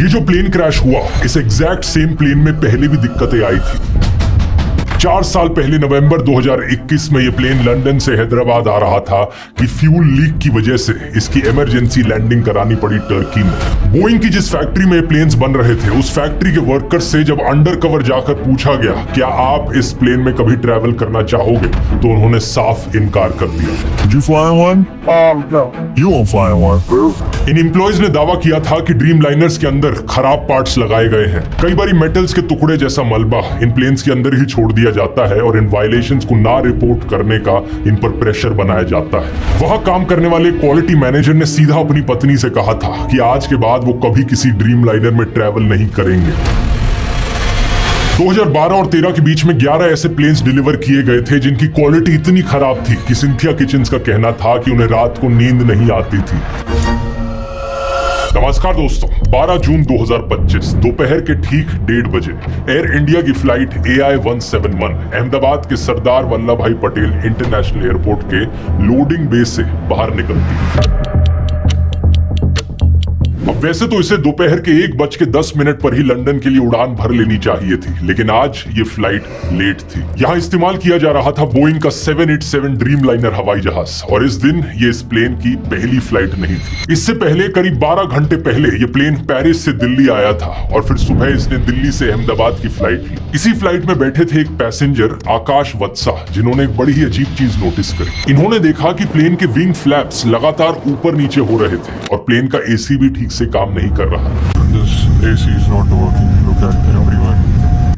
ये जो plane crash हुआ, इस एग्जैक्ट सेम प्लेन में पहले भी दिक्कतें आई थी। 4 साल पहले नवंबर 2021 में ये प्लेन लंदन से हैदराबाद आ रहा था कि फ्यूल लीक की वजह से इसकी इमरजेंसी लैंडिंग करानी पड़ी टर्की में। बोइंग की जिस फैक्ट्री में ये प्लेन्स बन रहे थे, उस फैक्ट्री के वर्कर्स से जब अंडर कवर जाकर पूछा गया क्या आप इस प्लेन में कभी ट्रैवल करना चाहोगे, तो उन्होंने साफ इनकार कर दिया। Did you fly one? No. You won't fly one. In employees ने दावा किया था कि ड्रीम लाइनर्स के अंदर खराब पार्ट्स लगाए गए हैं। कई बारी मेटल्स के टुकड़े जैसा मलबा इन प्लेन्स के अंदर ही छोड़ दिया जाता है और इन वायलेशंस को ना रिपोर्ट करने का इन पर प्रेशर बनाया जाता है। वहां काम करने वाले क्वालिटी मैनेजर ने सीधा अपनी पत्नी से कहा था कि आज के बाद वो कभी किसी ड्रीम लाइनर में ट्रैवल नहीं करेंगे। 2012 और 13 के बीच में 11 ऐसे प्लेन्स डिलीवर किए गए थे जिनकी क्वालिटी इतनी खराब थी कि सिंथिया किचन्स का कहना था कि उन्हें रात को नींद नहीं आती थी। नमस्कार दोस्तों, 12 जून 2025 दोपहर के ठीक 1:30 बजे एयर इंडिया की फ्लाइट AI-171 अहमदाबाद के सरदार वल्लभ भाई पटेल इंटरनेशनल एयरपोर्ट के लोडिंग बे से बाहर निकलती है। अब वैसे तो इसे दोपहर के 1:10 पर ही लंदन के लिए उड़ान भर लेनी चाहिए थी, लेकिन आज ये फ्लाइट लेट थी। यहाँ इस्तेमाल किया जा रहा था बोइंग का 787 ड्रीम लाइनर हवाई जहाज, और इस दिन ये इस प्लेन की पहली फ्लाइट नहीं थी। इससे पहले करीब 12 घंटे पहले ये प्लेन पेरिस से दिल्ली आया था और फिर सुबह इसने दिल्ली से अहमदाबाद की फ्लाइट ली। इसी फ्लाइट में बैठे थे एक पैसेंजर आकाश वत्सा, जिन्होंने एक बड़ी ही अजीब चीज नोटिस करी। इन्होंने देखा कि प्लेन के विंग फ्लैप्स लगातार ऊपर नीचे हो रहे थे और प्लेन का एसी भी ठीक से काम नहीं कर रहा। This AC is not working. Look at everyone.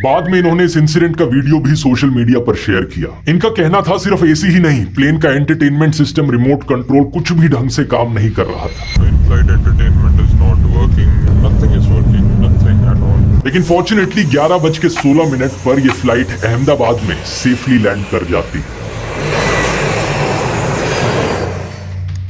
बाद में इन्होंने इस इंसिडेंट का वीडियो भी सोशल मीडिया पर शेयर किया। इनका कहना था सिर्फ एसी ही नहीं, प्लेन का एंटरटेनमेंट सिस्टम, रिमोट कंट्रोल कुछ भी ढंग से काम नहीं कर रहा था। In-flight entertainment is not working. Nothing is working. Nothing at all. लेकिन फॉर्चुनेटली 11:16 पर यह फ्लाइट अहमदाबाद में सेफली लैंड कर जाती।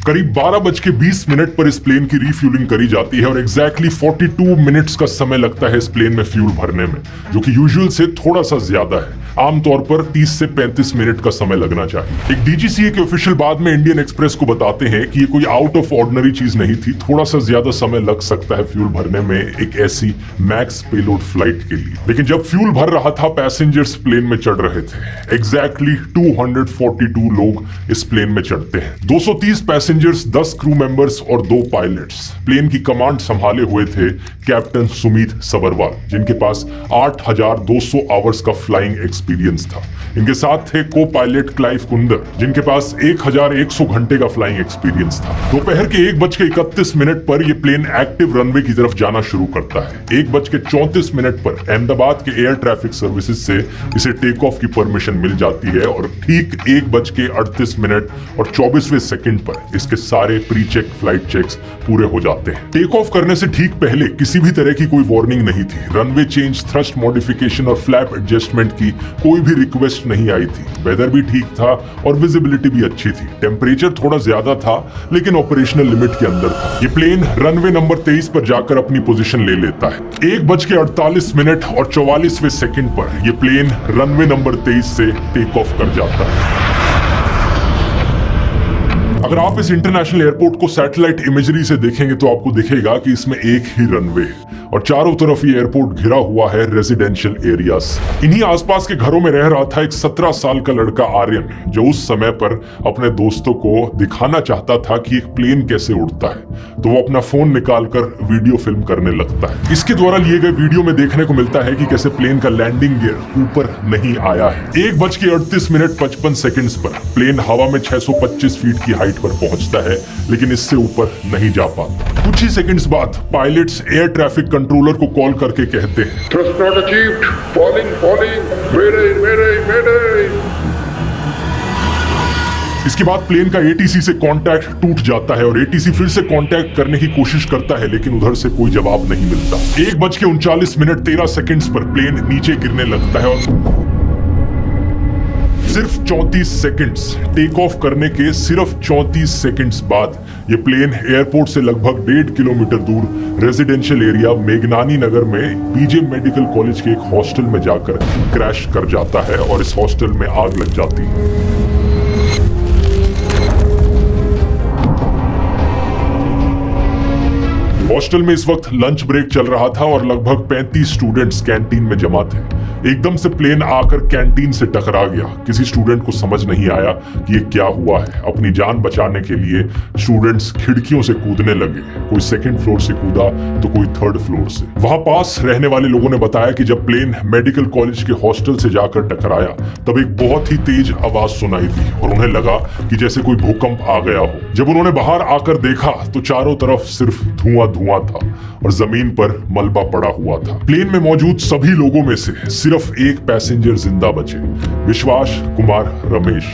करीब 12:20 पर इस प्लेन की रिफ्यूलिंग करी जाती है और एग्जैक्टली 42 मिनट्स का समय लगता है इस प्लेन में फ्यूल भरने में, जो कि यूजुअल से थोड़ा सा ज्यादा है। आमतौर पर 30 से 35 मिनट का समय लगना चाहिए। एक DGCA के ऑफिशियल बाद में इंडियन एक्सप्रेस को बताते हैं कि ये कोई आउट ऑफ ऑर्डिनरी चीज नहीं थी, थोड़ा सा ज्यादा समय लग सकता है फ्यूल भरने में एक ऐसी मैक्स पेलोड फ्लाइट के लिए। लेकिन जब फ्यूल भर रहा था, पैसेंजर्स प्लेन में चढ़ रहे थे। एग्जैक्टली 242 लोग इस प्लेन में चढ़ते हैं। 230 पैसेंजर्स, 10 क्रू मेंबर्स और 2 पायलट्स। प्लेन की कमांड संभाले हुए थे कैप्टन सुमित सबरवाल, जिनके पास 8200 आवर्स का फ्लाइंग एक्सपीरियंस था। इनके साथ थे को पायलट क्लाइव कुंदर, जिनके पास 1100 घंटे का फ्लाइंग एक्सपीरियंस था। दोपहर के 1:31 पर यह प्लेन एक्टिव रनवे की तरफ जाना शुरू करता है। 1:34 पर अहमदाबाद के एयर ट्रैफिक सर्विसेज से इसे टेक ऑफ की परमिशन मिल जाती है और ठीक 1:38 और 24वें सेकंड पर इसके सारे प्री चेक फ्लाइट चेक्स पूरे हो जाते हैं। टेक ऑफ करने से ठीक पहले किसी भी तरह की कोई वार्निंग नहीं थी। रनवे चेंज, थ्रस्ट मॉडिफिकेशन और फ्लैप एडजस्टमेंट की कोई भी रिक्वेस्ट नहीं आई थी। वेदर भी ठीक था और विजिबिलिटी भी अच्छी थी। टेम्परेचर थोड़ा ज्यादा था, लेकिन ऑपरेशनल लिमिट के अंदर था। ये प्लेन रनवे नंबर 23 पर जाकर अपनी पोजीशन ले लेता है। 1:48 और 44वें सेकंड पर यह प्लेन रनवे नंबर 23 से टेक ऑफ कर जाता है। अगर आप इस इंटरनेशनल एयरपोर्ट को सैटेलाइट इमेजरी से देखेंगे तो आपको दिखेगा कि इसमें एक ही रनवे है और चारों तरफ ये एयरपोर्ट घिरा हुआ है रेजिडेंशियल एरियाज। इन्हीं आसपास के घरों में रह रहा था एक 17 साल का लड़का आर्यन, जो उस समय पर अपने दोस्तों को दिखाना चाहता था कि एक प्लेन कैसे उड़ता है, तो वो अपना फोन निकालकर वीडियो फिल्म करने लगता है। इसके द्वारा लिए गए वीडियो में देखने को मिलता है कि कैसे प्लेन का लैंडिंग गियर ऊपर नहीं आया है। 1:38 पर प्लेन हवा में 625 फीट की हाइट पर पहुंचता है, लेकिन इससे ऊपर नहीं जा पाता। कुछ ही सेकंड्स बाद पायलट्स एयर ट्रैफिक कंट्रोलर को कॉल करके कहते हैं, Thrust not achieved. Falling. Mayday. इसके बाद प्लेन का ATC से कांटेक्ट टूट जाता है और ATC फिर से कांटेक्ट करने की कोशिश करता है, लेकिन उधर से कोई जवाब नहीं मिलता। 1:39 पर प्लेन नीचे गिरने लगता है और सिर्फ 34 सेकंड्स, टेक ऑफ करने के सिर्फ 34 सेकंड्स बाद ये प्लेन एयरपोर्ट से लगभग 1.5 किलोमीटर दूर रेजिडेंशियल एरिया मेघनानी नगर में बीजे मेडिकल कॉलेज के एक हॉस्टल में जाकर क्रैश कर जाता है और इस हॉस्टल में आग लग जाती है। हॉस्टल में इस वक्त लंच ब्रेक चल रहा था और लगभग 35 स्टूडेंट्स कैंटीन में जमा थे। एकदम से प्लेन आकर कैंटीन से टकरा गया। किसी स्टूडेंट को समझ नहीं आया कि ये क्या हुआ है। अपनी जान बचाने के लिए स्टूडेंट्स खिड़कियों से कूदने लगे। कोई सेकंड फ्लोर से कूदा तो कोई थर्ड फ्लोर से। वहां पास रहने वाले लोगों ने बताया कि जब प्लेन मेडिकल कॉलेज के हॉस्टल से जाकर टकराया तब एक बहुत ही तेज आवाज सुनाई दी और उन्हें लगा कि जैसे कोई भूकंप आ गया हो। जब उन्होंने बाहर आकर देखा तो चारों तरफ सिर्फ धुआं धुआं था और जमीन पर मलबा पड़ा हुआ था। प्लेन में मौजूद सभी लोगों में से सिर्फ एक पैसेंजर जिंदा बचे, विश्वास कुमार रमेश,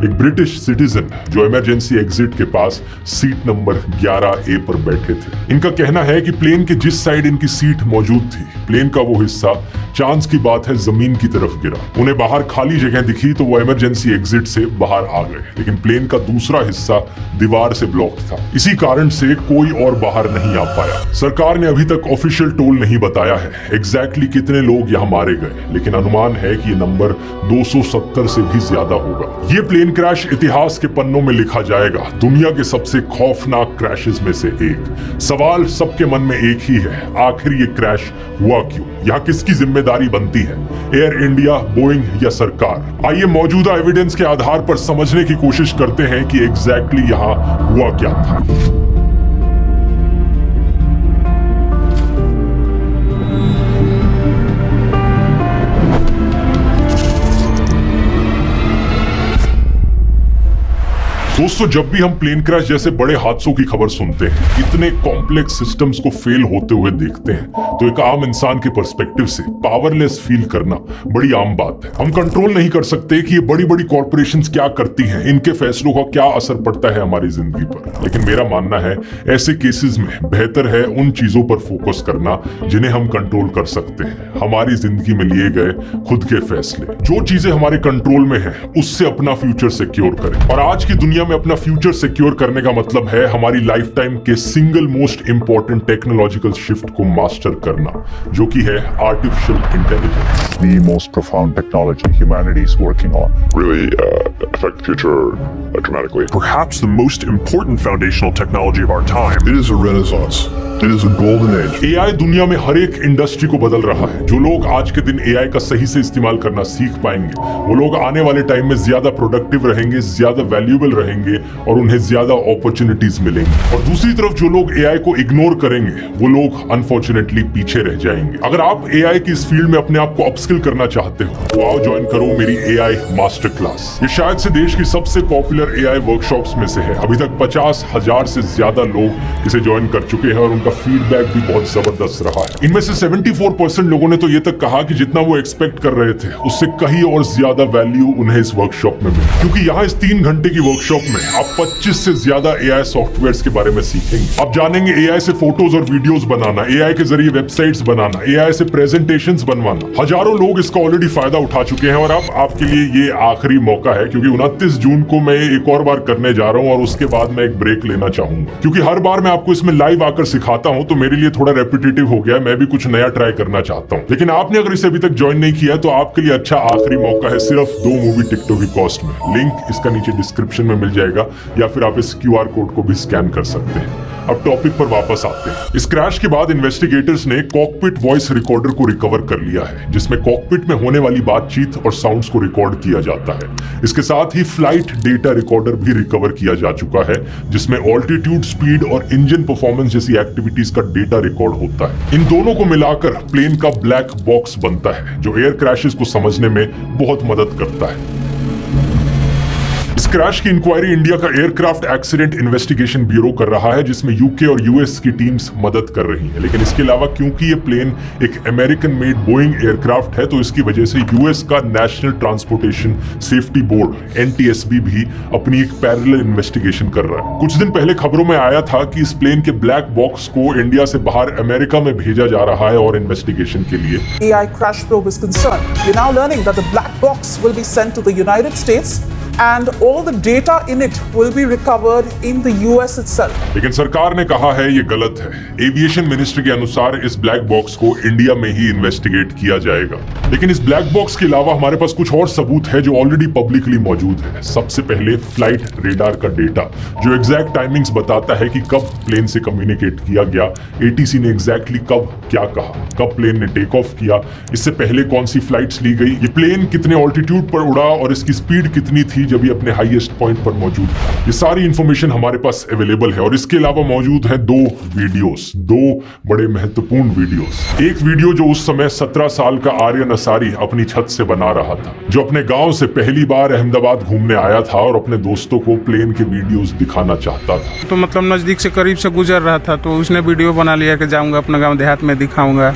एक ब्रिटिश सिटीजन जो इमरजेंसी एग्जिट के पास सीट नंबर 11A पर बैठे थे। इनका कहना है कि प्लेन के जिस साइड इनकी सीट मौजूद थी, प्लेन का वो हिस्सा चांस की बात है जमीन की तरफ गिरा। उन्हें बाहर खाली जगह दिखी तो वो इमरजेंसी एग्जिट से बाहर आ गए, लेकिन प्लेन का दूसरा हिस्सा दीवार से ब्लॉक था। इसी कारण से कोई और बाहर नहीं आ पाया। सरकार ने अभी तक ऑफिशियल टोल नहीं बताया है एग्जैक्टली कितने लोग यहाँ मारे गए, लेकिन अनुमान है कि ये नंबर 270 से भी ज्यादा होगा। ये प्लेन क्रैश इतिहास के पन्नों में लिखा जाएगा, दुनिया के सबसे खौफनाक क्रैशेस में से एक। सवाल सबके मन में एक ही है, आखिर ये क्रैश हुआ क्यों? यहाँ किसकी जिम्मेदारी बनती है, एयर इंडिया, बोइंग या सरकार? आइए मौजूदा एविडेंस के आधार पर समझने की कोशिश करते हैं कि एग्जैक्टली यहाँ हुआ क्या था। दोस्तों, जब भी हम प्लेन क्रैश जैसे बड़े हादसों की खबर सुनते हैं, इतने कॉम्प्लेक्स सिस्टम्स को फेल होते हुए देखते हैं, तो एक आम इंसान के पर्सपेक्टिव से पावरलेस फील करना बड़ी आम बात है। हम कंट्रोल नहीं कर सकते कि ये बड़ी बड़ी कॉर्पोरेशंस क्या करती हैं, इनके फैसलों का क्या असर पड़ता है हमारी जिंदगी पर। लेकिन मेरा मानना है ऐसे केसेस में बेहतर है उन चीजों पर फोकस करना जिन्हें हम कंट्रोल कर सकते हैं, हमारी जिंदगी में लिए गए खुद के फैसले। जो चीजें हमारे कंट्रोल में है उससे अपना फ्यूचर सिक्योर करें। और आज की दुनिया में अपना फ्यूचर सिक्योर करने का मतलब है हमारी लाइफ टाइम के single most important technological shift को मास्टर करना, जो कि है artificial intelligence. The most profound technology humanity is working on. Really affect the future dramatically. Perhaps the most important foundational technology of our time. It is a renaissance. It is a golden age. AI दुनिया में हर एक industry को बदल रहा है। जो लोग आज के दिन AI का सही से इस्तेमाल करना सीख पाएंगे, वो लोग आने वाले टाइम में ज्यादा प्रोडक्टिव रहेंगे, ज्यादा वैल्यूएबल रहेंगे और उन्हें ज्यादा अपॉर्चुनिटीज मिलेंगी। और दूसरी तरफ जो लोग AI को इग्नोर करेंगे, वो लोग अनफॉर्चुनेटली पीछे रह जाएंगे। अगर आप AI की इस फील्ड में अपने आप को अपस्किल करना चाहते हो तो आओ ज्वाइन करो मेरी AI मास्टर क्लास। ये शायद से देश की सबसे पॉपुलर AI वर्कशॉप्स में से है। अभी तक 50,000 से ज्यादा लोग इसे ज्वाइन कर चुके हैं और उनका फीडबैक भी बहुत जबरदस्त रहा है। इनमें से 74% लोगों ने तो ये तक कहा कि जितना वो एक्सपेक्ट कर रहे थे उससे कहीं और ज्यादा वैल्यू उन्हें इस वर्कशॉप में मिली। क्योंकि यहाँ इस 3 घंटे की वर्कशॉप में आप 25 से ज्यादा AI सॉफ्टवेयर्स के बारे में सीखेंगे। आप जानेंगे AI से फोटोज और वीडियोस बनाना, AI के जरिए वेबसाइट्स बनाना, AI से प्रेजेंटेशंस बनवाना। हजारों लोग इसका ऑलरेडी फायदा उठा चुके हैं और अब आपके लिए ये आखिरी मौका है, क्योंकि 29 जून को मैं एक और बार करने जा रहा हूँ और उसके बाद मैं एक ब्रेक लेना चाहूंगा। क्योंकि हर बार मैं आपको इसमें लाइव आकर सिखाता हूं तो मेरे लिए थोड़ा रेपिटेटिव हो गया। मैं भी कुछ नया ट्राई करना चाहता हूं। लेकिन आपने अगर इसे अभी तक ज्वाइन नहीं किया तो आपके लिए अच्छा आखिरी मौका है, सिर्फ 2 मूवी टिकटों की कॉस्ट में। लिंक इसका नीचे डिस्क्रिप्शन में मिल जाएगा या फिर आप इस QR कोड को भी स्कैन कर सकते हैं। अब टॉपिक पर वापस आते हैं। इस क्रैश के बाद इन्वेस्टिगेटर्स ने कॉकपिट वॉइस रिकॉर्डर को रिकवर कर लिया है, जिसमें कॉकपिट में होने वाली बातचीत और साउंड्स को रिकॉर्ड किया जाता है। इसके साथ ही फ्लाइट डेटा रिकॉर्डर भी रिकवर किया जा चुका है, जिसमें ऑल्टीट्यूड, स्पीड और इंजन परफॉर्मेंस जैसी एक्टिविटीज का डेटा रिकॉर्ड होता है। इन दोनों को मिलाकर प्लेन का ब्लैक बॉक्स बनता है, जो एयर क्रैशेस को समझने में बहुत मदद करता है। इस क्रैश की इंक्वायरी इंडिया का एयरक्राफ्ट एक्सीडेंट इन्वेस्टिगेशन ब्यूरो कर रहा है, जिसमें यूके और यूएस की टीम्स मदद कर रही हैं। लेकिन इसके अलावा क्योंकि ये प्लेन एक अमेरिकन मेड बोइंग एयरक्राफ्ट है, तो इसकी वजह से यूएस का national transportation safety board NTSB भी अपनी एक पैरेलल इन्वेस्टिगेशन कर रहा है। कुछ दिन पहले खबरों में आया था कि इस प्लेन के ब्लैक बॉक्स को इंडिया से बाहर अमेरिका में भेजा जा रहा है और इन्वेस्टिगेशन के लिए। AI crash probe is concerned. We're now learning that the black box will be sent to the United States and all the data in it will be recovered in the US itself. लेकिन सरकार ने कहा है ये गलत है। Aviation ministry के अनुसार इस ब्लैक बॉक्स को इंडिया में ही इन्वेस्टिगेट किया जाएगा। लेकिन इस ब्लैक बॉक्स के अलावा हमारे पास कुछ और सबूत है जो ऑलरेडी पब्लिकली मौजूद है। सबसे पहले फ्लाइट रेडार का डेटा जो एग्जैक्ट टाइमिंग्स बताता है कि कब प्लेन से कम्युनिकेट किया गया, एटीसी ने एग्जैक्टली कब क्या कहा, कब प्लेन ने टेक ऑफ किया, इससे पहले कौन सी फ्लाइट्स ली गई, ये प्लेन कितने ऑल्टीट्यूड पर उड़ा और इसकी स्पीड कितनी थी जब ये अपने हाईएस्ट पॉइंट पर मौजूद था। ये सारी इंफॉर्मेशन हमारे पास अवेलेबल है और इसके अलावा मौजूद है दो बड़े महत्वपूर्ण वीडियोस। एक वीडियो जो उस समय 17 साल का आर्यन अंसारी अपनी छत से बना रहा था, जो अपने गांव से पहली बार अहमदाबाद घूमने आया था और अपने दोस्तों को प्लेन के वीडियोस दिखाना चाहता था। तो मतलब नज़दीक से करीब से गुजर रहा था तो उसने वीडियो बना लिया कि जाऊंगा अपना गांव देहात में दिखाऊंगा,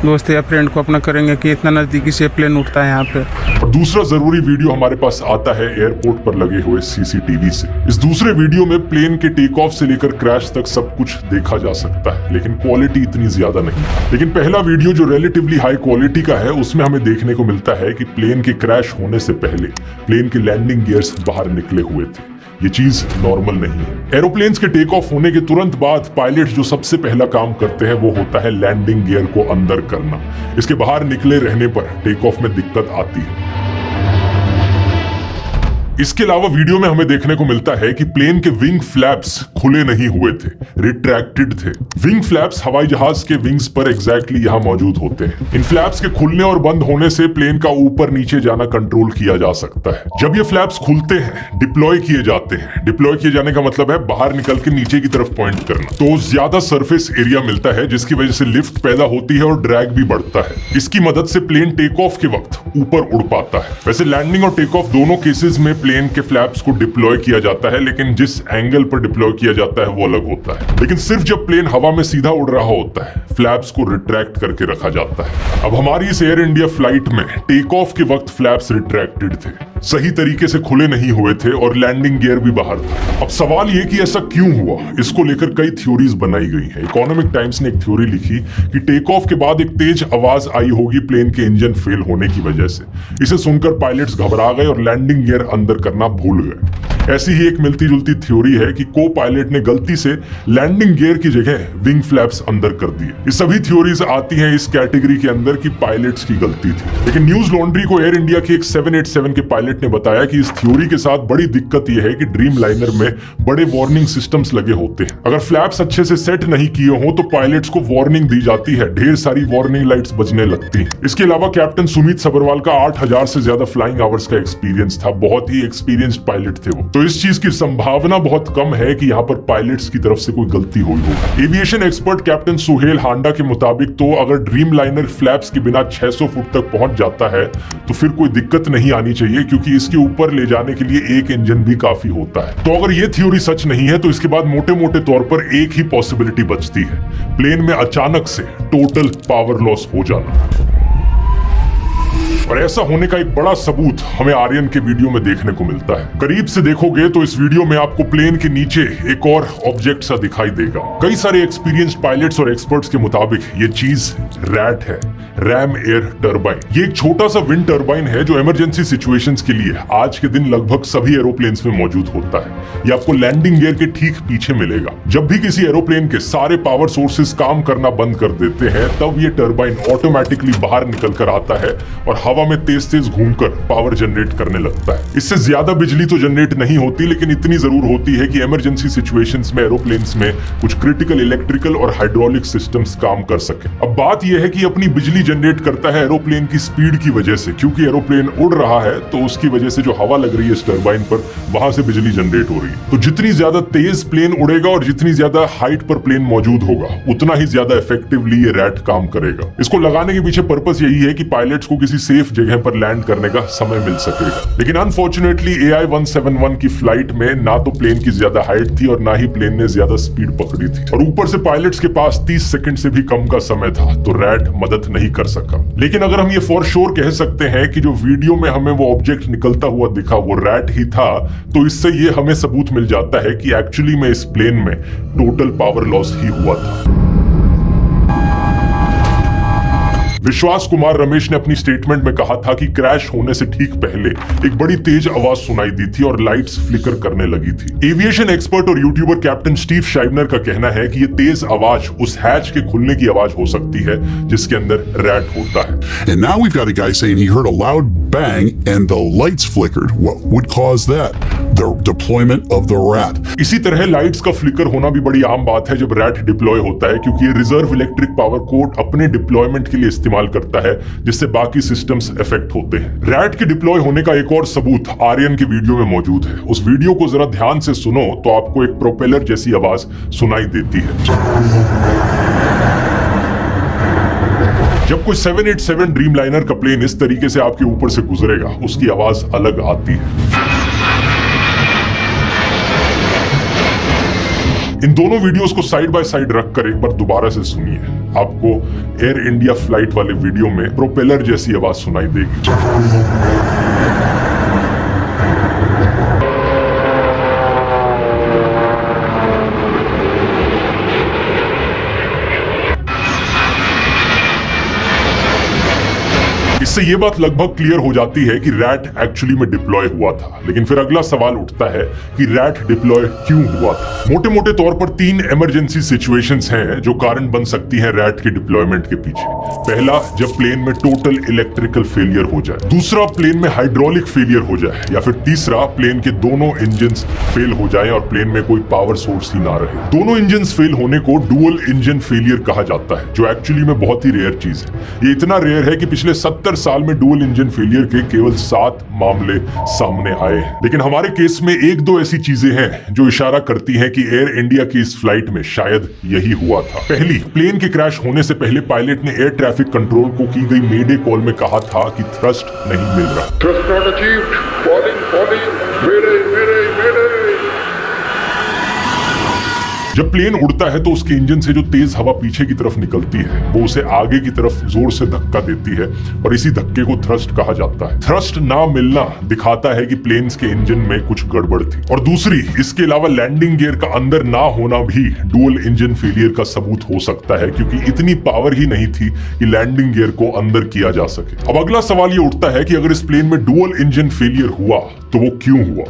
दोस्त या फ्रेंड को अपना करेंगे कि इतना नज़दीकी से प्लेन उठता है यहाँ पे। और दूसरा जरूरी वीडियो हमारे पास आता है एयरपोर्ट पर लगे हुए सीसीटीवी से। इस दूसरे वीडियो में प्लेन के टेक ऑफ से लेकर क्रैश तक सब कुछ देखा जा सकता है, लेकिन क्वालिटी इतनी ज्यादा नहीं। लेकिन पहला वीडियो जो रिलेटिवली हाई क्वालिटी का है उसमें हमें देखने को मिलता है कि प्लेन के क्रैश होने से पहले प्लेन के लैंडिंग गियर्स बाहर निकले हुए थे। ये चीज नॉर्मल नहीं है। एरोप्लेन्स के टेक ऑफ होने के तुरंत बाद पायलट जो सबसे पहला काम करते हैं वो होता है लैंडिंग गियर को अंदर करना। इसके बाहर निकले रहने पर टेक ऑफ में दिक्कत आती है। इसके अलावा वीडियो में हमें देखने को मिलता है कि प्लेन के विंग फ्लैप्स खुले नहीं हुए थे, रिट्रैक्टेड थे। विंग फ्लैप्स हवाई जहाज के विंग्स पर एग्जैक्टली यहां मौजूद होते हैं। इन फ्लैप्स के खुलने और बंद होने से प्लेन का ऊपर नीचे जाना कंट्रोल किया जा सकता है। जब ये फ्लैप्स खुलते हैं, डिप्लॉय किए जाते हैं। डिप्लॉय किए जाने का मतलब है बाहर निकल के नीचे की तरफ पॉइंट करना। तो ज्यादा सरफेस एरिया मिलता है जिसकी वजह से लिफ्ट पैदा होती है और ड्रैग भी बढ़ता है। इसकी मदद से प्लेन टेक ऑफ के वक्त ऊपर उड़ पाता है। वैसे लैंडिंग और टेक ऑफ दोनों केसेस में प्लेन के फ्लैप्स को डिप्लॉय किया जाता है, लेकिन जिस एंगल पर डिप्लॉय किया जाता है वो अलग होता है। लेकिन सिर्फ जब प्लेन हवा में सीधा उड़ रहा होता है फ्लैप्स को रिट्रैक्ट करके रखा जाता है। अब हमारी इस एयर इंडिया फ्लाइट में टेक ऑफ के वक्त फ्लैप्स रिट्रैक्टेड थे, सही तरीके से खुले नहीं हुए थे और लैंडिंग गियर भी बाहर था। अब सवाल ये कि ऐसा क्यों हुआ, इसको लेकर कई थ्योरीज बनाई गई हैं। इकोनॉमिक टाइम्स ने एक थ्योरी लिखी कि टेक ऑफ के बाद एक तेज आवाज आई होगी प्लेन के इंजन फेल होने की वजह से। इसे सुनकर पायलट्स घबरा गए और लैंडिंग गियर अंदर करना भूल गए। ऐसी ही एक मिलती जुलती थ्योरी है कि को पायलट ने गलती से लैंडिंग गियर की जगह विंग फ्लैप्स अंदर कर दिए। ये सभी थ्योरीज आती हैं इस कैटेगरी के अंदर कि पायलट्स की गलती थी। लेकिन न्यूज लॉन्ड्री को एयर इंडिया के एक 787 के पायलट ने बताया कि इस थ्योरी के साथ बड़ी दिक्कत यह है कि ड्रीम लाइनर में बड़े वार्निंग सिस्टम्स लगे होते हैं। अगर फ्लैप्स अच्छे से सेट नहीं किए हो तो पायलट्स को वार्निंग दी जाती है, ढेर सारी वार्निंग लाइट्स बजने लगती हैं। इसके अलावा कैप्टन सुमित सबरवाल का 8000 से ज्यादा फ्लाइंग आवर्स का एक्सपीरियंस था, बहुत ही एक्सपीरियंस्ड पायलट थे वो। तो इस चीज की संभावना बहुत कम है कि यहाँ पर पायलट्स की तरफ से कोई गलती हुई हो। एविएशन एक्सपर्ट कैप्टन सुहेल हांडा के मुताबिक तो अगर ड्रीम लाइनर फ्लैप्स के बिना 600 फुट तक पहुंच जाता है तो फिर कोई दिक्कत नहीं आनी चाहिए, क्योंकि इसके ऊपर ले जाने के लिए एक इंजन भी काफी होता है। तो अगर ये थ्योरी सच नहीं है तो इसके बाद मोटे मोटे तौर पर एक ही पॉसिबिलिटी बचती है, प्लेन में अचानक से टोटल पावर लॉस हो जाना। और ऐसा होने का एक बड़ा सबूत हमें आर्यन के वीडियो में देखने को मिलता है। करीब से देखोगे तो इस वीडियो में आपको प्लेन के नीचे एक और ऑब्जेक्ट सा दिखाई देगा। कई सारे एक्सपीरियंस्ड पायलट्स और एक्सपर्ट्स के मुताबिक ये चीज रैट है, रैम एयर टर्बाइन। ये एक छोटा सा विंड टर्बाइन है जो इमरजेंसी सिचुएशंस के लिए आज के दिन लगभग सभी एरोप्लेन्स में मौजूद होता है। ये आपको लैंडिंग गियर के ठीक पीछे मिलेगा। जब भी किसी एरोप्लेन के सारे पावर सोर्सेस काम करना बंद कर देते हैं तब ये टर्बाइन ऑटोमेटिकली बाहर निकल कर आता है और हवा में तेज तेज घूमकर पावर जनरेट करने लगता है। इससे ज्यादा बिजली तो जनरेट नहीं होती, लेकिन इतनी जरूर होती है कि इमरजेंसी सिचुएशंस में एरोप्लेन्स में कुछ क्रिटिकल इलेक्ट्रिकल और हाइड्रोलिक सिस्टम्स काम कर सके। अब बात यह है कि अपनी बिजली जनरेट करता है एरोप्लेन की स्पीड की वजह से, क्योंकि एरोप्लेन उड़ रहा है तो उसकी वजह से जो हवा लग रही है इस टर्बाइन पर, वहां से बिजली जनरेट हो रही है। तो जितनी ज्यादा तेज प्लेन उड़ेगा और जितनी ज्यादा हाइट पर प्लेन मौजूद होगा उतना ही ज्यादा इफेक्टिवली ये रैट काम करेगा। इसको लगाने के पीछे पर्पस यही है कि पायलट्स को किसी सेफ जगह पर लैंड करने का समय मिल सकेगा। लेकिन अनफॉर्चुनेटली AI-171 की फ्लाइट में ना तो प्लेन की ज्यादा हाइट थी और ना ही प्लेन ने ज्यादा स्पीड पकड़ी थी, और ऊपर से पायलट्स के पास 30 सेकंड से भी कम का समय था, तो रैट मदद नहीं कर सका। लेकिन अगर हम ये फॉर श्योर कह सकते हैं कि जो वीडियो में हमें वो ऑब्जेक्ट निकलता हुआ दिखा वो रैट ही था, तो इससे ये हमें सबूत मिल जाता है कि एक्चुअली में इस प्लेन में टोटल पावर लॉस ही हुआ था। विश्वास कुमार रमेश ने अपनी स्टेटमेंट में कहा था कि क्रैश होने से ठीक पहले एक बड़ी तेज आवाज सुनाई दी थी और लाइट्स फ्लिकर करने लगी थी। एविएशन एक्सपर्ट और यूट्यूबर कैप्टन स्टीव शाइबनर का कहना है कि ये तेज आवाज उस हैच के खुलने की आवाज हो सकती है जिसके अंदर रैट होता है। And now we've got a guy saying he heard a loud bang and the lights flickered. What would cause that? The deployment of the rat. इसी तरह लाइट्स का फ्लिकर होना भी बड़ी आम बात है जब रैट डिप्लॉय होता है, क्योंकि ये रिजर्व इलेक्ट्रिक पावर को अपने डिप्लॉयमेंट के लिए इस्तेमाल करता है, जिससे बाकी सिस्टम्स इफेक्ट होते हैं। रैट के डिप्लॉय होने का एक और सबूत आर्यन की वीडियो में मौजूद है। उस वीडियो को जरा ध्यान से सुनो तो आपको एक प्रोपेलर जैसी आवाज सुनाई देती है। जब कोई 787 ड्रीमलाइनर का प्लेन इस तरीके से आपके ऊपर से गुजरेगा, उसकी आवाज अलग आती है। इन दोनों वीडियोस को साइड बाय साइड रखकर एक बार दोबारा से सुनिए। आपको एयर इंडिया फ्लाइट वाले वीडियो में प्रोपेलर जैसी आवाज सुनाई देगी। इससे ये बात लगभग क्लियर हो जाती है कि रैट एक्चुअली में डिप्लॉय हुआ था। लेकिन फिर अगला सवाल उठता है कि रैट डिप्लॉय क्यों हुआ था। मोटे मोटे तौर पर 3 इमरजेंसी सिचुएशंस हैं जो कारण बन सकती हैं रैट के डिप्लॉयमेंट के पीछे। पहला, जब प्लेन में टोटल इलेक्ट्रिकल फेलियर हो जाए। दूसरा, प्लेन में हाइड्रोलिक फेलियर हो जाए। या फिर तीसरा, प्लेन के दोनों इंजन फेल हो जाए और प्लेन में कोई पावर सोर्स ही ना रहे। दोनों इंजन फेल होने को डुअल इंजन फेलियर कहा जाता है, जो एक्चुअली में बहुत ही रेयर चीज है। ये इतना रेयर है कि पिछले 70 साल में डुअल इंजन फेलियर के केवल 7 मामले सामने आए हैं। लेकिन हमारे केस में 1-2 ऐसी चीजें हैं जो इशारा करती हैं कि एयर इंडिया की इस फ्लाइट में शायद यही हुआ था। पहली, प्लेन के क्रैश होने से पहले पायलट ने एयर ट्रैफिक कंट्रोल को की गई मेडे कॉल में कहा था कि थ्रस्ट नहीं मिल रहा। Thrust not achieved. Falling. Mayday. जब प्लेन उड़ता है तो उसके इंजन से जो तेज हवा पीछे की तरफ निकलती है वो उसे आगे की तरफ जोर से धक्का देती है और इसी धक्के को थ्रस्ट कहा जाता है। थ्रस्ट ना मिलना दिखाता है कि प्लेन्स के इंजन में कुछ गड़बड़ थी। और दूसरी, इसके अलावा लैंडिंग गियर का अंदर ना होना भी डुअल इंजन फेलियर का सबूत हो सकता है, क्योंकि इतनी पावर ही नहीं थी कि लैंडिंग गियर को अंदर किया जा सके। अब अगला सवाल ये उठता है कि अगर इस प्लेन में डुअल इंजन फेलियर हुआ तो वो क्यों हुआ।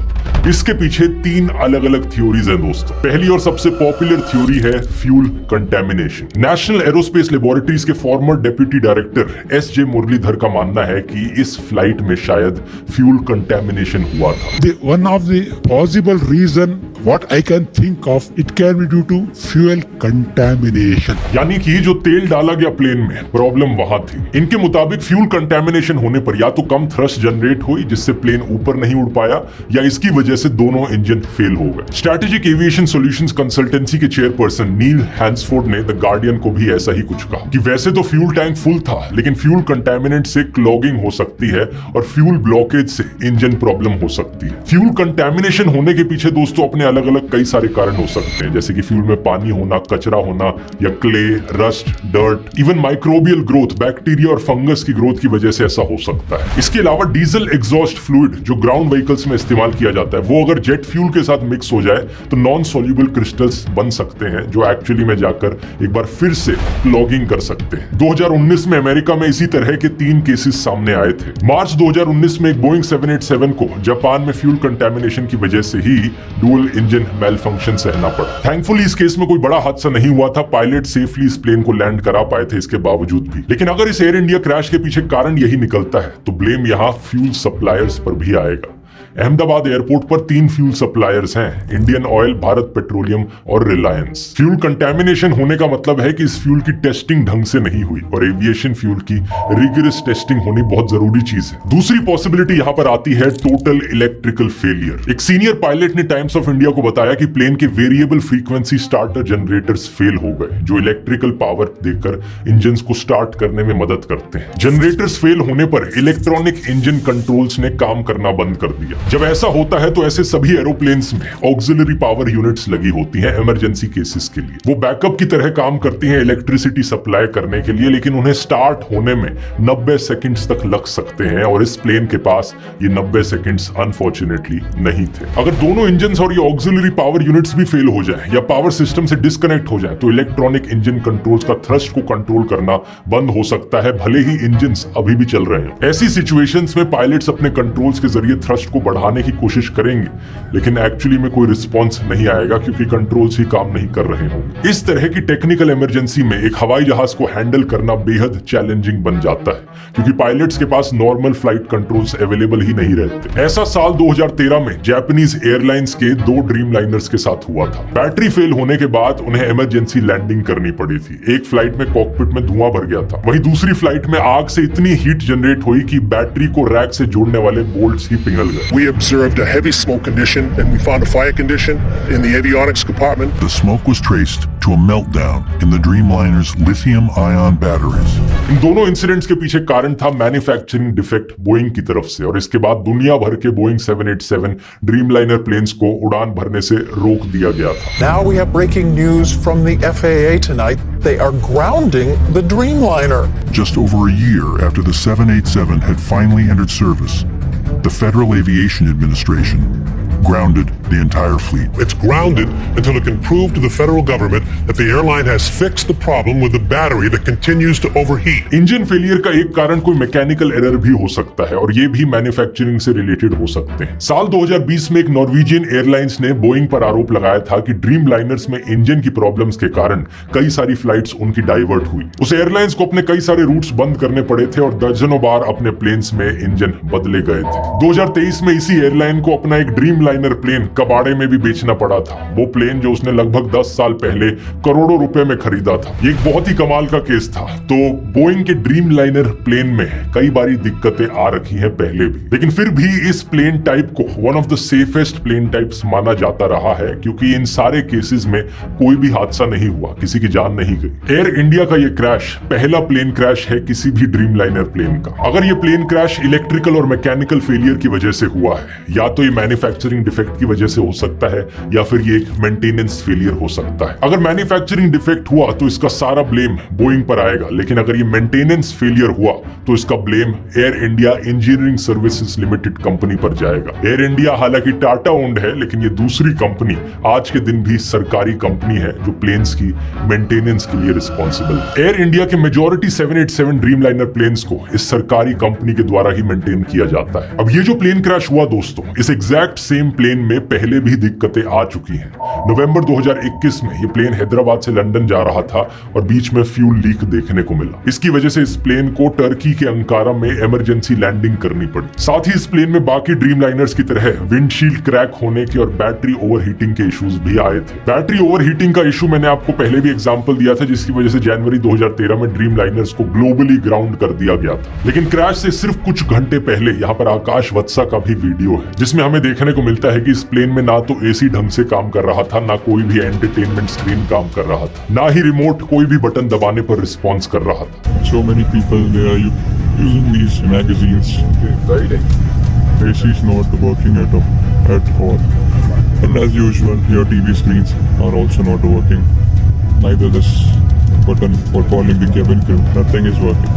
इसके पीछे 3 अलग अलग थ्योरीज हैं दोस्तों। पहली और सबसे पॉपुलर थ्योरी है fuel contamination. National aerospace laboratories के former deputy director S J. Muralidhar का मानना है कि इस फ्लाइट में शायद फ्यूल कंटेमिनेशन हुआ था। One of the possible reason what I can think of, it can be due to fuel contamination. यानी कि जो तेल डाला गया प्लेन में, प्रॉब्लम वहां थी। इनके मुताबिक फ्यूल कंटेमिनेशन होने पर या तो कम थ्रस्ट जनरेट हुई जिससे प्लेन ऊपर नहीं उड़ पाया, या इसकी वजह से दोनों इंजन फेल हो गए। स्ट्रेटेजिक एविएशन सॉल्यूशंस कंसल्टेंसी के चेयरपर्सन नील हैंसफोर्ड ने द गार्डियन को भी ऐसा ही कुछ कहा कि वैसे तो फ्यूल टैंक फुल था, लेकिन फ्यूल कंटेमिनेंट से क्लॉगिंग हो सकती है और फ्यूल ब्लॉकेज से इंजन प्रॉब्लम हो सकती है। फ्यूल कंटेमिनेशन होने के पीछे दोस्तों अपने अलग अलग कई सारे कारण हो सकते हैं, जैसे कि फ्यूल में पानी होना, कचरा होना, या clay, rust, dirt, even microbial growth, bacteria और फंगस की ग्रोथ की वजह से ऐसा हो सकता है। इसके अलावा डीजल एग्जॉस्ट फ्लूइड जो ग्राउंड व्हीकल्स में इस्तेमाल किया जाता है, वो अगर जेट फ्यूल के साथ मिक्स हो जाए तो नॉन सॉल्युबल क्रिस्टल्स बन सकते हैं, जो एक्चुअली में जाकर एक बार फिर से क्लॉगिंग कर सकते हैं। 2019 में अमेरिका में इसी तरह के 3 केसेस सामने आए थे। मार्च 2019 में एक बोइंग 787 को जापान में फ्यूल कंटेमिनेशन की वजह से ही डुअल इंजन मेल फंक्शन सहना पड़ा। थैंकफुली इस केस में कोई बड़ा हादसा नहीं हुआ था, पायलट सेफली इस प्लेन को लैंड करा पाए थे इसके बावजूद भी। लेकिन अगर इस एयर इंडिया क्रैश के पीछे कारण यही निकलता है तो ब्लेम यहाँ फ्यूल सप्लायर्स पर भी आएगा। अहमदाबाद एयरपोर्ट पर 3 फ्यूल सप्लायर्स हैं, इंडियन ऑयल, भारत पेट्रोलियम और रिलायंस। फ्यूल कंटेमिनेशन होने का मतलब है कि इस फ्यूल की टेस्टिंग ढंग से नहीं हुई, और एविएशन फ्यूल की रिगरस टेस्टिंग होनी बहुत जरूरी चीज है। दूसरी पॉसिबिलिटी यहाँ पर आती है टोटल इलेक्ट्रिकल फेलियर। एक सीनियर पायलट ने टाइम्स ऑफ इंडिया को बताया कि प्लेन के variable frequency starter generators fail हो गए, जो इलेक्ट्रिकल पावर देकर इंजन को स्टार्ट करने में मदद करते हैं। जनरेटर्स फेल होने पर इलेक्ट्रॉनिक इंजन कंट्रोल्स ने काम करना बंद कर दिया। जब ऐसा होता है तो ऐसे सभी एरोप्लेन्स में ऑक्सिलरी पावर यूनिट्स लगी होती हैं इमरजेंसी केसेस के लिए। वो बैकअप की तरह काम करती हैं इलेक्ट्रिसिटी सप्लाई करने के लिए, लेकिन उन्हें स्टार्ट होने में 90 सेकंड्स तक लग सकते हैं और इस प्लेन के पास ये 90 सेकंड्स अनफॉर्चुनेटली नहीं थे। अगर दोनों इंजन और ये ऑक्सिलरी पावर यूनिट्स भी फेल हो जाए या पावर सिस्टम से डिस्कनेक्ट हो जाए तो इलेक्ट्रॉनिक इंजन कंट्रोल्स का थ्रस्ट को कंट्रोल करना बंद हो सकता है, भले ही इंजन्स अभी भी चल रहे हैं। ऐसी सिचुएशंस में पायलट्स अपने कंट्रोल्स के जरिए थ्रस्ट को बढ़ाने की कोशिश करेंगे, लेकिन एक्चुअली में कोई रिस्पॉन्स नहीं आएगा क्योंकि कंट्रोल्स ही काम नहीं कर रहे होंगे। इस तरह की टेक्निकल इमरजेंसी में एक हवाई जहाज को हैंडल करना बेहद चैलेंजिंग बन जाता है क्योंकि पायलट्स के पास नॉर्मल फ्लाइट कंट्रोल्स अवेलेबल ही नहीं रहते। ऐसा साल 2013 में जापानीज एयरलाइंस के 2 ड्रीम लाइनर्स के साथ हुआ था। बैटरी फेल होने के बाद उन्हें इमरजेंसी लैंडिंग करनी पड़ी थी। एक फ्लाइट में कॉकपिट में धुआं भर गया था, वहीं दूसरी फ्लाइट में आग से इतनी हीट जनरेट हुई कि बैटरी को रैक से जोड़ने वाले बोल्ट्स ही पिघल गए। We observed a heavy smoke condition and we found a fire condition in the avionics compartment. The smoke was traced to a meltdown in the Dreamliner's lithium-ion batteries. इन दोनों incidents के पीछे कारण था मैन्युफैक्चरिंग डिफेक्ट बोइंग की तरफ से, और इसके बाद दुनिया भर के बोइंग 787 ड्रीमलाइनर प्लेन्स को उड़ान भरने से रोक दिया गया था। Now we have breaking news from the FAA tonight. They are grounding the Dreamliner. Just over a year after the 787 had finally entered service, the Federal Aviation Administration grounded the entire fleet. It's grounded until it can prove to the federal government that the airline has fixed the problem with the battery that continues to overheat. Engine failure का एक कारण कोई mechanical error भी हो सकता है और ये भी मैन्युफैक्चरिंग से रिलेटेड हो सकते हैं। साल 2020 में एक नॉर्वेजियन एयरलाइंस ने बोइंग पर आरोप लगाया था कि ड्रीम लाइनर्स में इंजन की प्रॉब्लम्स के कारण कई सारी फ्लाइट्स उनकी डाइवर्ट हुई। उस एयरलाइंस को अपने कई सारे रूट्स बंद करने पड़े थे और दर्जनों बार अपने प्लेन्स में इंजन बदले गए थे। 2023 में इसी एयरलाइन को अपना एक ड्रीम लाइनर प्लेन कबाड़े में भी बेचना पड़ा था। वो प्लेन जो उसने लगभग 10 साल पहले करोड़ों रुपए में खरीदा था। ये एक बहुत ही कमाल का केस था। तो बोइंग के ड्रीम लाइनर प्लेन में कई बारी दिक्कतें आ रखी हैं पहले भी, लेकिन फिर भी इस प्लेन टाइप को one of the safest plane types माना जाता रहा है क्योंकि इन सारे केसेस में कोई भी हादसा नहीं हुआ, किसी की जान नहीं गई। एयर इंडिया का ये क्रैश पहला प्लेन क्रैश है किसी भी ड्रीम लाइनर प्लेन का। अगर ये प्लेन क्रैश इलेक्ट्रिकल और मैकेनिकल फेलियर की वजह से हुआ है, या तो ये मैन्युफैक्चरिंग डिफेक्ट की वजह से हो सकता है या फिर ये एक मेंटेनेंस फेलियर हो सकता है। अगर मैन्युफैक्चरिंग डिफेक्ट हुआ तो इसका सारा ब्लेम बोइंग पर आएगा, लेकिन अगर ये मेंटेनेंस फेलियर हुआ तो इसका blame air India engineering services limited company पर जाएगा। एयर इंडिया हालांकि टाटा ओन्ड है, लेकिन ये दूसरी कंपनी आज के दिन भी सरकारी कंपनी है जो प्लेन्स की मेंटेनेंस के लिए रिस्पॉन्सिबल है। एयर इंडिया के मेजॉरिटी 787 ड्रीमलाइनर प्लेन्स को इस सरकारी कंपनी के द्वारा ही मेंटेन किया जाता है। अब ये जो प्लेन क्रैश हुआ दोस्तों, इस एग्जैक्ट सेम प्लेन में पहले भी दिक्कतें आ चुकी हैं। नवंबर 2021 में ये प्लेन हैदराबाद से लंदन जा रहा था और बीच में फ्यूल लीक देखने को मिला। इसकी वजह से इस प्लेन को टर्की के अंकारा में इमरजेंसी लैंडिंग करनी पड़ी। साथ ही इस प्लेन में बाकी ड्रीमलाइनर्स की तरह विंडशील्ड क्रैक होने के और बैटरी ओवरहीटिंग के इश्यूज भी आए थे। बैटरी ओवरहीटिंग का इशू मैंने आपको पहले भी एग्जांपल दिया था, जिसकी वजह से जनवरी 2013 में ड्रीमलाइनर्स को ग्लोबली ग्राउंड कर दिया गया था। लेकिन क्रैश से सिर्फ कुछ घंटे पहले यहाँ पर आकाश वत्सा का भी वीडियो है, जिसमें हमें देखने को मिलता है कि इस प्लेन में ना तो एसी ढंग से काम कर रहा था, ना कोई भी एंटरटेनमेंट स्क्रीन काम कर रहा था, ना ही रिमोट कोई भी बटन दबाने पर रिस्पॉन्स कर रहा था। So many people they are using these magazines. AC is not working at all. And as usual, your TV screens are also not working. Neither this button for calling the cabin crew. Nothing is working.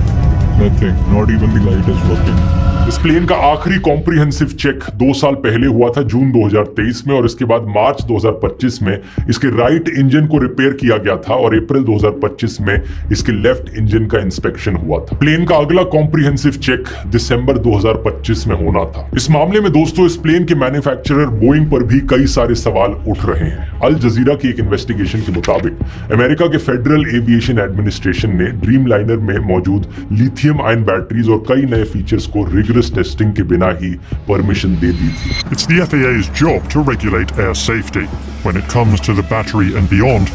Nothing. Not even the light is working. इस plane का आखिरी comprehensive check 2 साल पहले हुआ था जून 2023 में, और इसके बाद मार्च 2025 में इसके राइट इंजन को रिपेयर किया गया था और अप्रैल 2025 में इसके लेफ्ट इंजन का इंस्पेक्शन हुआ था। प्लेन का अगला कॉम्प्रिहेंसिव चेक दिसंबर 2025 में होना था। इस मामले में दोस्तों इस प्लेन के मैन्युफैक्चरर बोइंग पर भी कई सारे सवाल उठ रहे हैं। अल जजीरा की एक इन्वेस्टिगेशन के मुताबिक अमेरिका के फेडरल एविएशन एडमिनिस्ट्रेशन ने ड्रीमलाइनर में मौजूद लिथियम आयन बैटरीज और कई नए फीचर्स को रिगरस टेस्टिंग के बिना ही परमिशन दे दी थी। It's the FAA's job to regulate air safety. When it comes to the battery and beyond,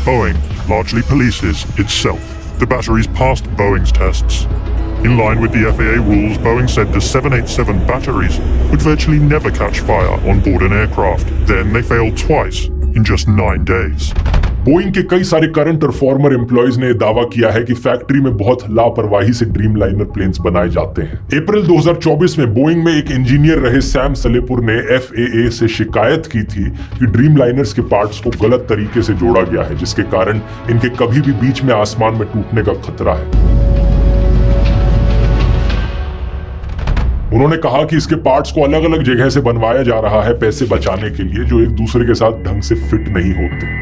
Boeing largely polices itself. The batteries passed Boeing's tests. In line with the FAA rules, Boeing said the 787 batteries would virtually never catch fire on board an aircraft. Then they failed twice in just 9 days. Boeing के कई सारे current और farmer employees ने दावा किया है कि factory में बहुत लापरवाही से ड्रीमलाइनर प्लेन्स बनाए जाते हैं। अप्रैल 2024 में बोइंग में एक इंजीनियर रहे सैम सलेपुर ने FAA से शिकायत की थी कि ड्रीमलाइनर्स के पार्ट्स को गलत तरीके से जोड़ा गया है, जिसके कारण इनके कभी भी बीच में आसमान में टूटने का खतरा है। उन्होंने कहा कि इसके पार्ट्स को अलग अलग जगह से बनवाया जा रहा है पैसे बचाने के लिए, जो एक दूसरे के साथ ढंग से फिट नहीं होते।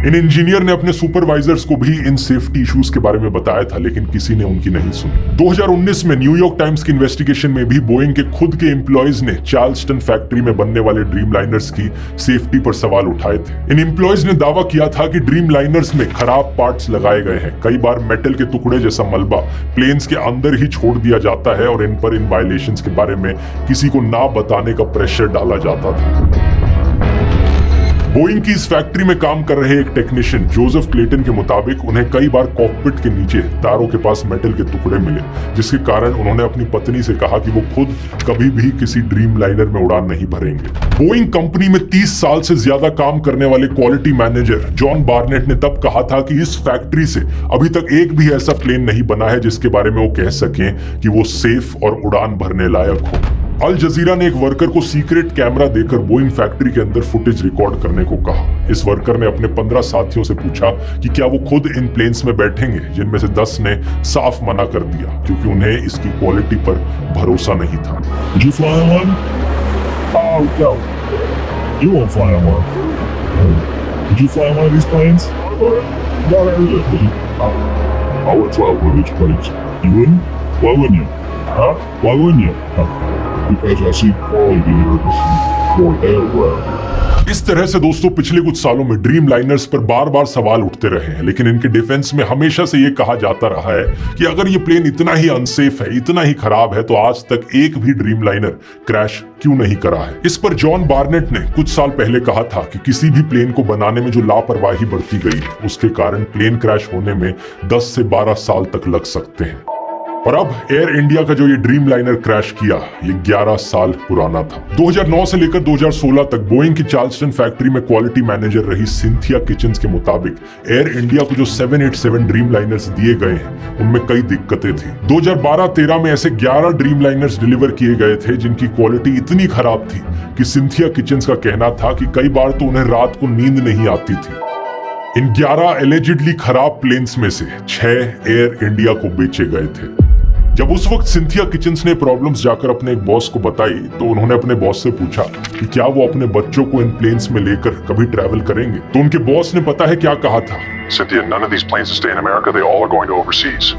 इन इंजीनियर ने अपने सुपरवाइजर्स को भी इन सेफ्टी इश्यूज के बारे में बताया था, लेकिन किसी ने उनकी नहीं सुनी। 2019 में न्यूयॉर्क टाइम्स की इन्वेस्टिगेशन में भी बोइंग के खुद के एम्प्लॉयज ने चार्ल्सटन फैक्ट्री में बनने वाले ड्रीमलाइनर्स की सेफ्टी पर सवाल उठाए थे। इन एम्प्लॉयज ने दावा किया था कि ड्रीमलाइनर्स में खराब पार्ट्स लगाए गए हैं। कई बार मेटल के टुकड़े जैसा मलबा प्लेन्स के अंदर ही छोड़ दिया जाता है और इन पर इन वायलेशंस के बारे में किसी को ना बताने का प्रेशर डाला जाता था। बोइंग की इस फैक्ट्री में काम कर रहे एक टेक्नीशियन जोसेफ क्लेटन के मुताबिक उन्हें कई बार कॉकपिट के नीचे तारों के पास मेटल के टुकड़े मिले, जिसके कारण उन्होंने अपनी पत्नी से कहा कि वो खुद कभी भी किसी ड्रीमलाइनर में उड़ान नहीं भरेंगे। बोइंग कंपनी में 30 साल से ज्यादा काम करने वाले क्वालिटी मैनेजर जॉन बार्नेट ने तब कहा था कि इस फैक्ट्री से अभी तक एक भी ऐसा प्लेन नहीं बना है जिसके बारे में वो कह सकें कि वो सेफ और उड़ान भरने लायक हो। अल जजीरा ने एक वर्कर को सीक्रेट कैमरा देकर बोइंग फैक्ट्री के अंदर फुटेज रिकॉर्ड करने को कहा। इस वर्कर ने अपने 15 साथियों से पूछा कि क्या वो खुद इन प्लेन्स में बैठेंगे, जिनमें से 10 ने साफ मना कर दिया क्योंकि उन्हें इसकी क्वालिटी पर भरोसा नहीं था। Would you fly on one? Oh, no. You won't fly on one. Would you fly on one of these planes? Not really. I would fly one of these planes. You wouldn't? Why wouldn't you? Huh? Why wouldn't you? Because I see quality here. More aircraft. इस तरह से दोस्तों पिछले कुछ सालों में ड्रीमलाइनर्स पर बार बार सवाल उठते रहे हैं, लेकिन इनके डिफेंस में हमेशा से ये कहा जाता रहा है कि अगर ये प्लेन इतना ही अनसेफ है, इतना ही खराब है, तो आज तक एक भी ड्रीमलाइनर क्रैश क्यों नहीं करा है। इस पर जॉन बार्नेट ने कुछ साल पहले कहा था कि किसी भी प्लेन को बनाने में जो लापरवाही बरती गई उसके कारण प्लेन क्रैश होने में 10 से 12 साल तक लग सकते हैं। और अब एयर इंडिया का जो ये ड्रीमलाइनर क्रैश किया, ये 11 साल पुराना था। 2009 से लेकर 2016 तक बोइंग की चार्ल्सटन फैक्ट्री में क्वालिटी मैनेजर रही सिंथिया किचन्स के मुताबिक एयर इंडिया को जो 787 ड्रीमलाइनर्स दिए गए हैं उनमें कई दिक्कतें थी। 2012-13 में ऐसे 11 ड्रीमलाइनर्स डिलीवर किए गए थे जिनकी क्वालिटी इतनी खराब थी कि सिंथिया किचन्स का कहना था कि कई बार तो उन्हें रात को नींद नहीं आती थी। इन 11 एलिजिडली खराब प्लेन्स में से 6 एयर इंडिया को बेचे गए थे। जब उस वक्त सिंथिया किचन्स ने प्रॉब्लम्स जाकर अपने एक बॉस को बताई तो उन्होंने अपने बॉस से पूछा कि क्या वो अपने बच्चों को इन प्लेन्स में लेकर कभी ट्रैवल करेंगे। तो उनके बॉस ने पता है क्या कहा था? Cynthia, none of these planes stay in America. They all are going to overseas.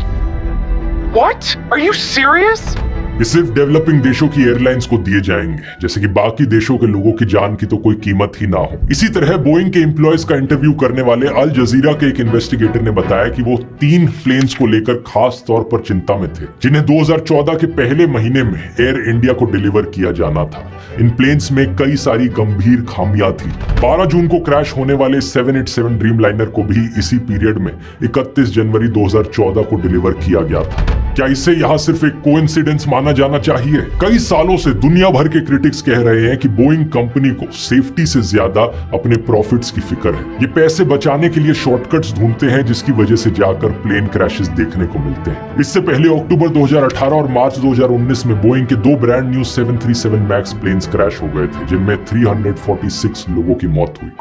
What? Are you serious? ये सिर्फ डेवलपिंग देशों की एयरलाइंस को दिए जाएंगे, जैसे कि बाकी देशों के लोगों की जान की तो कोई कीमत ही ना हो। इसी तरह बोइंग के एम्प्लॉयज का इंटरव्यू करने वाले अल जजीरा के एक इन्वेस्टिगेटर ने बताया कि वो 3 प्लेन्स को लेकर खास तौर पर चिंता में थे, जिन्हें 2014 के पहले महीने में एयर इंडिया को डिलीवर किया जाना था। इन प्लेन्स में कई सारी गंभीर खामियां थी। 12 जून को क्रैश होने वाले 787 ड्रीमलाइनर को भी इसी पीरियड में 31 जनवरी 2014 को डिलीवर किया गया था। क्या इसे यहाँ सिर्फ एक कोइंसिडेंस माना जाना चाहिए? कई सालों से दुनिया भर के क्रिटिक्स कह रहे हैं कि बोइंग कंपनी को सेफ्टी से ज्यादा अपने प्रॉफिट्स की फिक्र है। ये पैसे बचाने के लिए शॉर्टकट्स ढूंढते हैं, जिसकी वजह से जाकर प्लेन क्रैशेस देखने को मिलते हैं। इससे पहले अक्टूबर 2018 और मार्च 2019 में बोइंग के 2 brand new 737 Max planes crash हो गए थे, जिनमें 346 लोगों की मौत हुई।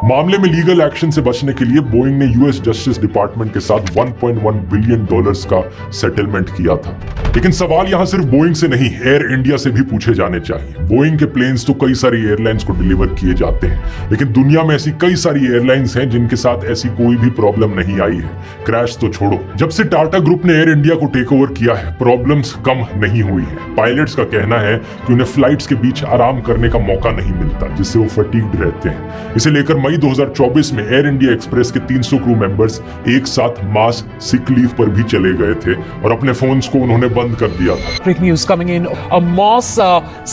मामले में लीगल एक्शन से बचने के लिए बोइंग ने यूएस जस्टिस डिपार्टमेंट के साथ $1.1 बिलियन का सेटलमेंट किया था। लेकिन सवाल यहाँ सिर्फ बोइंग से नहीं, एयर इंडिया से भी पूछे जाने चाहिए। बोइंग के प्लेन्स तो कई सारी एयरलाइंस को डिलीवर किए जाते हैं, लेकिन दुनिया में ऐसी कई सारी एयरलाइंस हैं जिनके साथ ऐसी कोई भी प्रॉब्लम नहीं आई है। क्रैश तो छोड़ो, जब से टाटा ग्रुप ने एयर इंडिया को टेक ओवर किया है, प्रॉब्लम्स कम नहीं हुई है। पायलट्स का कहना है कि उन्हें फ्लाइट्स के बीच आराम करने का मौका नहीं मिलता, जिससे वो फटीग्ड रहते हैं। इसे लेकर मई 2024 में एयर इंडिया एक्सप्रेस के 300 क्रू मेंबर्स एक साथ मास सिक लीव पर भी चले गए थे और अपने फोन्स को उन्होंने बंद कर दिया था। Breaking news coming in. A mass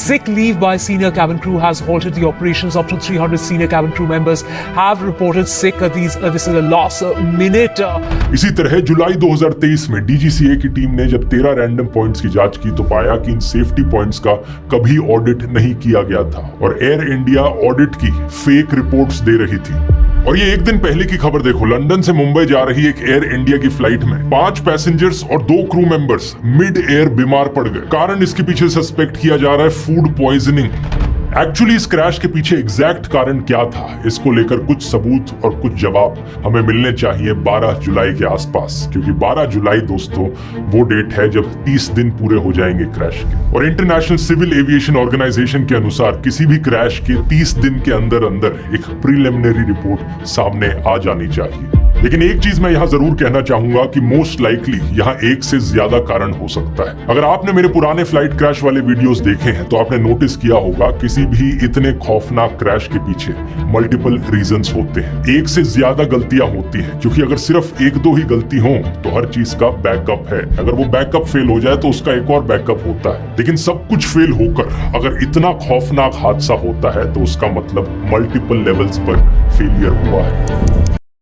sick leave by senior cabin crew has halted the operations. Up to 300 senior cabin crew members have reported sick. This is a lost minute. इसी तरह जुलाई 2023 में DGCA की team ने जब 13 random points की जांच की तो पाया कि इन सेफ्टी पॉइंट्स का कभी ऑडिट नहीं किया गया था और एयर इंडिया ऑडिट की फेक रिपोर्ट्स दे रही थी। और ये एक दिन पहले की खबर देखो, लंदन से मुंबई जा रही एक एयर इंडिया की फ्लाइट में 5 पैसेंजर्स और 2 क्रू मेंबर्स मिड एयर बीमार पड़ गए। कारण इसके पीछे सस्पेक्ट किया जा रहा है फूड पॉइजनिंग। एक्चुअली इस क्रैश के पीछे एग्जैक्ट कारण क्या था, इसको लेकर कुछ सबूत और कुछ जवाब हमें मिलने चाहिए 12 जुलाई के आसपास, क्योंकि 12 जुलाई दोस्तों वो डेट है जब 30 दिन पूरे हो जाएंगे क्रैश के। और इंटरनेशनल सिविल एविएशन ऑर्गेनाइजेशन के अनुसार किसी भी क्रैश के 30 दिन के अंदर अंदर एक प्रीलिमिनरी रिपोर्ट सामने आ जानी चाहिए। लेकिन एक चीज मैं यहाँ जरूर कहना चाहूंगा कि मोस्ट लाइकली यहाँ एक से ज्यादा कारण हो सकता है। अगर आपने मेरे पुराने फ्लाइट क्रैश वाले वीडियोस देखे हैं तो आपने नोटिस किया होगा किसी भी इतने खौफनाक क्रैश के पीछे मल्टीपल रीजंस होते हैं, एक से ज्यादा गलतियां होती हैं, क्योंकि अगर सिर्फ 1-2 ही गलती हो तो हर चीज का बैकअप है। अगर वो बैकअप फेल हो जाए तो उसका एक और बैकअप होता है। लेकिन सब कुछ फेल होकर अगर इतना खौफनाक हादसा होता है तो उसका मतलब मल्टीपल लेवल्स पर फेलियर हुआ है।